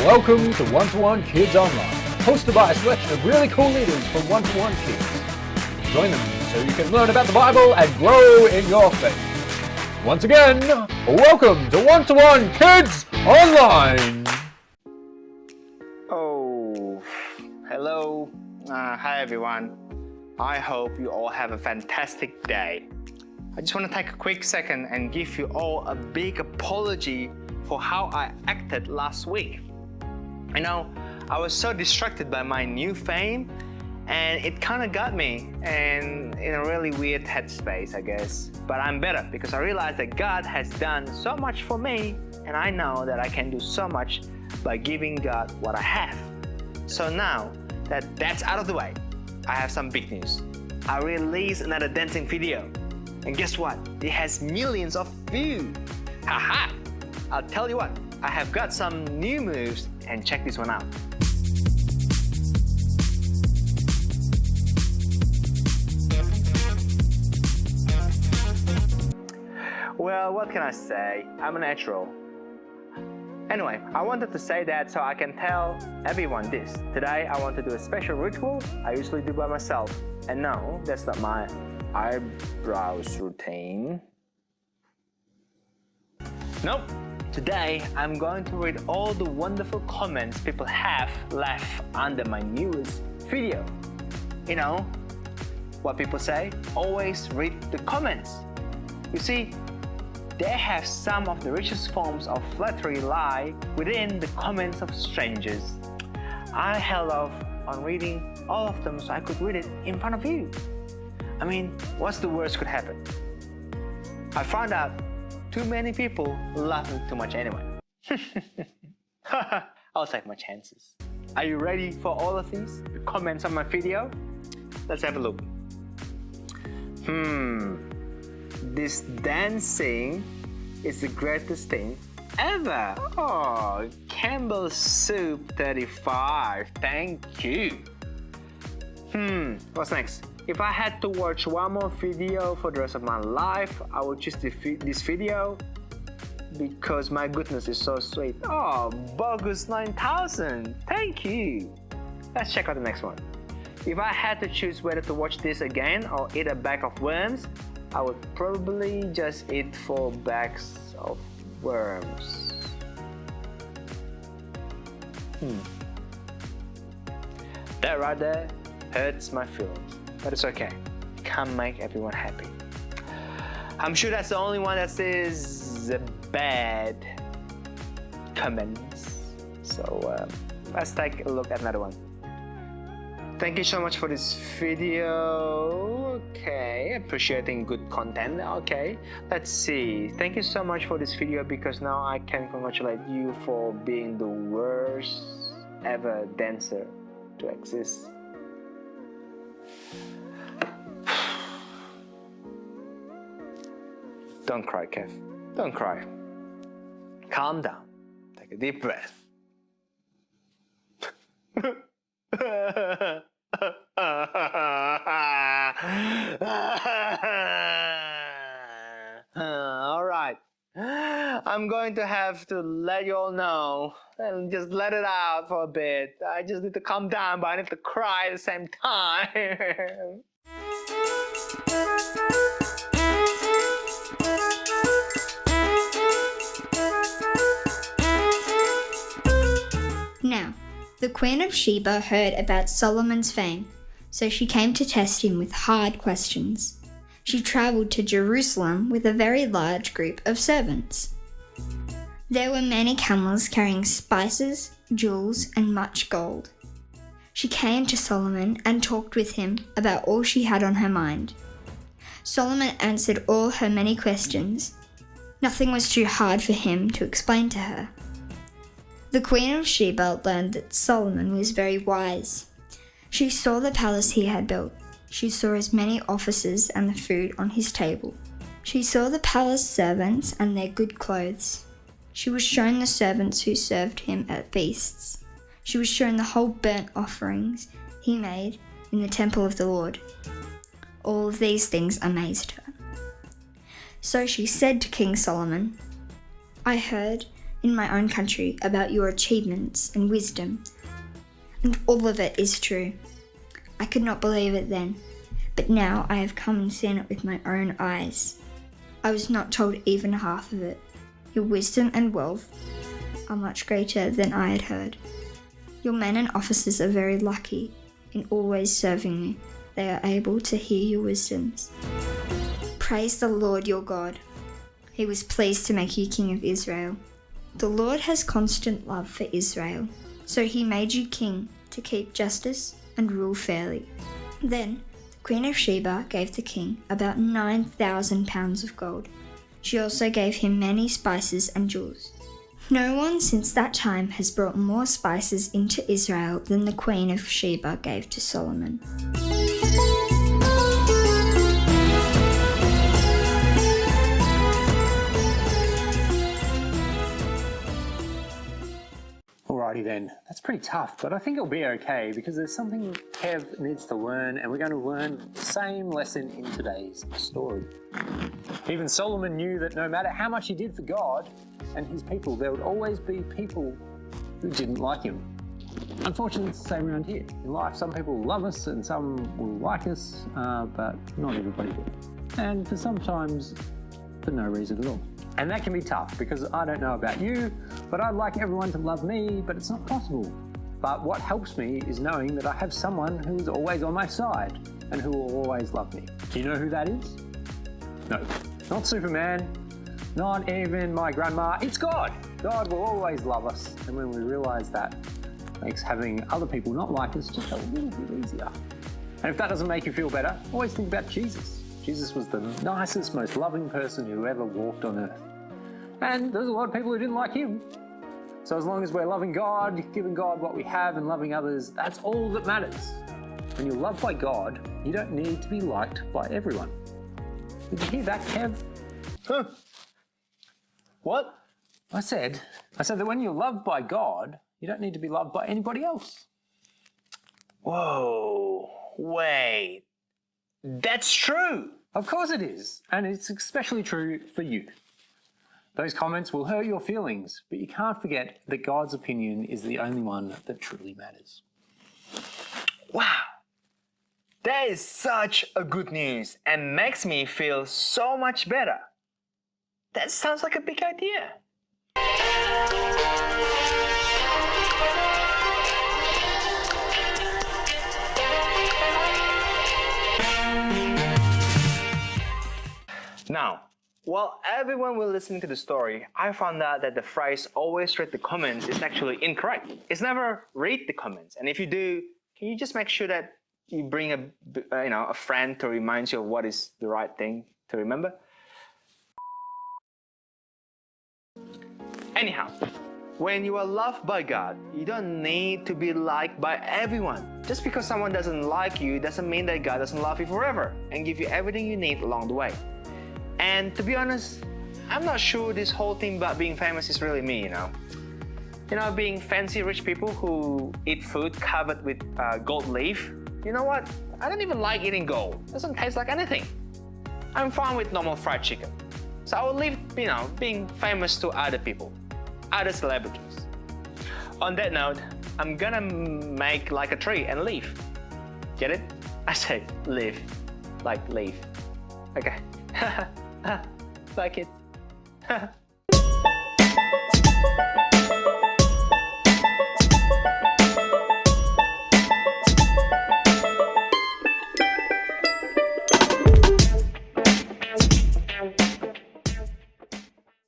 Welcome to One-to-One Kids Online, hosted by a selection of really cool leaders from One-to-One Kids. Join them so you can learn about the Bible and grow in your faith. Once again, welcome to One-to-One Kids Online. Oh, hello. Hi everyone. I hope you all have a fantastic day. I just want to take a quick second and give you all a big apology for how I acted last week. You know, I was so distracted by my new fame and it kind of got me in a really weird headspace, I guess. But I'm better because I realized that God has done so much for me and I know that I can do so much by giving God what I have. So now that that's out of the way, I have some big news. I released another dancing video. And guess what? It has millions of views. Haha! I'll tell you what, I have got some new moves and check this one out. Well, what can I say? I'm a natural. Anyway, I wanted to say that so I can tell everyone this. Today, I want to do a special ritual I usually do by myself. And no, that's not my eyebrows routine. Nope. Today, I'm going to read all the wonderful comments people have left under my newest video. You know, what people say, always read the comments. You see, they have some of the richest forms of flattery lie within the comments of strangers. I held off on reading all of them so I could read it in front of you. I mean, what's the worst could happen? I found out too many people love me too much anyway. I'll take my chances. Are you ready for all of these? The comments on my video? Let's have a look. This dancing is the greatest thing ever. Oh, Campbell Soup 35. Thank you. What's next? If I had to watch one more video for the rest of my life, I would choose this video because my goodness is so sweet. Oh, Bogus 9000. Thank you. Let's check out the next one. If I had to choose whether to watch this again or eat a bag of worms, I would probably just eat 4 bags of worms. That right there hurts my feelings. But it's okay. Can't make everyone happy. I'm sure that's the only one that says bad comments. So let's take a look at another one. Thank you so much for this video. Okay, appreciating good content. Okay, let's see. Thank you so much for this video because now I can congratulate you for being the worst ever dancer to exist. Don't cry, Kev. Don't cry. Calm down. Take a deep breath. All right. I'm going to have to let you all know and just let it out for a bit. I just need to calm down, but I need to cry at the same time. Now, the Queen of Sheba heard about Solomon's fame, so she came to test him with hard questions. She travelled to Jerusalem with a very large group of servants. There were many camels carrying spices, jewels, and much gold. She came to Solomon and talked with him about all she had on her mind. Solomon answered all her many questions. Nothing was too hard for him to explain to her. The Queen of Sheba learned that Solomon was very wise. She saw the palace he had built. She saw his many officers and the food on his table. She saw the palace servants and their good clothes. She was shown the servants who served him at feasts. She was shown the whole burnt offerings he made in the temple of the Lord. All of these things amazed her. So she said to King Solomon, I heard in my own country about your achievements and wisdom. And all of it is true. I could not believe it then, but now I have come and seen it with my own eyes. I was not told even half of it. Your wisdom and wealth are much greater than I had heard. Your men and officers are very lucky in always serving me. They are able to hear your wisdoms. Praise the Lord your God. He was pleased to make you king of Israel. The Lord has constant love for Israel, so he made you king to keep justice and rule fairly. Then the Queen of Sheba gave the king about 9,000 pounds of gold. She also gave him many spices and jewels. No one since that time has brought more spices into Israel than the Queen of Sheba gave to Solomon. Alrighty then, that's pretty tough, but I think it'll be okay because there's something Kev needs to learn, and we're going to learn the same lesson in today's story. Even Solomon knew that no matter how much he did for God and his people, there would always be people who didn't like him. Unfortunately, it's the same around here. In life, some people love us and some will like us, but not everybody will. And for sometimes, for no reason at all. And that can be tough because I don't know about you, but I'd like everyone to love me, but it's not possible. But what helps me is knowing that I have someone who's always on my side and who will always love me. Do you know who that is? No, not Superman, not even my grandma, it's God. God will always love us. And when we realize that, it makes having other people not like us just a little bit easier. And if that doesn't make you feel better, always think about Jesus. Jesus was the nicest, most loving person who ever walked on earth. And there's a lot of people who didn't like him. So as long as we're loving God, giving God what we have and loving others, that's all that matters. When you're loved by God, you don't need to be liked by everyone. Did you hear that, Kev? Huh? What? I said that when you're loved by God, you don't need to be loved by anybody else. Whoa, wait. That's true. Of course it is. And it's especially true for you. Those comments will hurt your feelings, but you can't forget that God's opinion is the only one that truly matters. Wow. That is such a good news and makes me feel so much better. That sounds like a big idea. Now, while everyone was listening to the story, I found out that the phrase always read the comments is actually incorrect. It's never read the comments. And if you do, can you just make sure that you bring a friend to remind you of what is the right thing to remember? Anyhow, when you are loved by God, you don't need to be liked by everyone. Just because someone doesn't like you doesn't mean that God doesn't love you forever and give you everything you need along the way. And to be honest, I'm not sure this whole thing about being famous is really me, being fancy rich people who eat food covered with gold leaf. You know what? I don't even like eating gold. It doesn't taste like anything. I'm fine with normal fried chicken. So I will leave, being famous to other people, other celebrities. On that note, I'm gonna make like a tree and leave. Get it? I say live, like leave. Okay. Like it.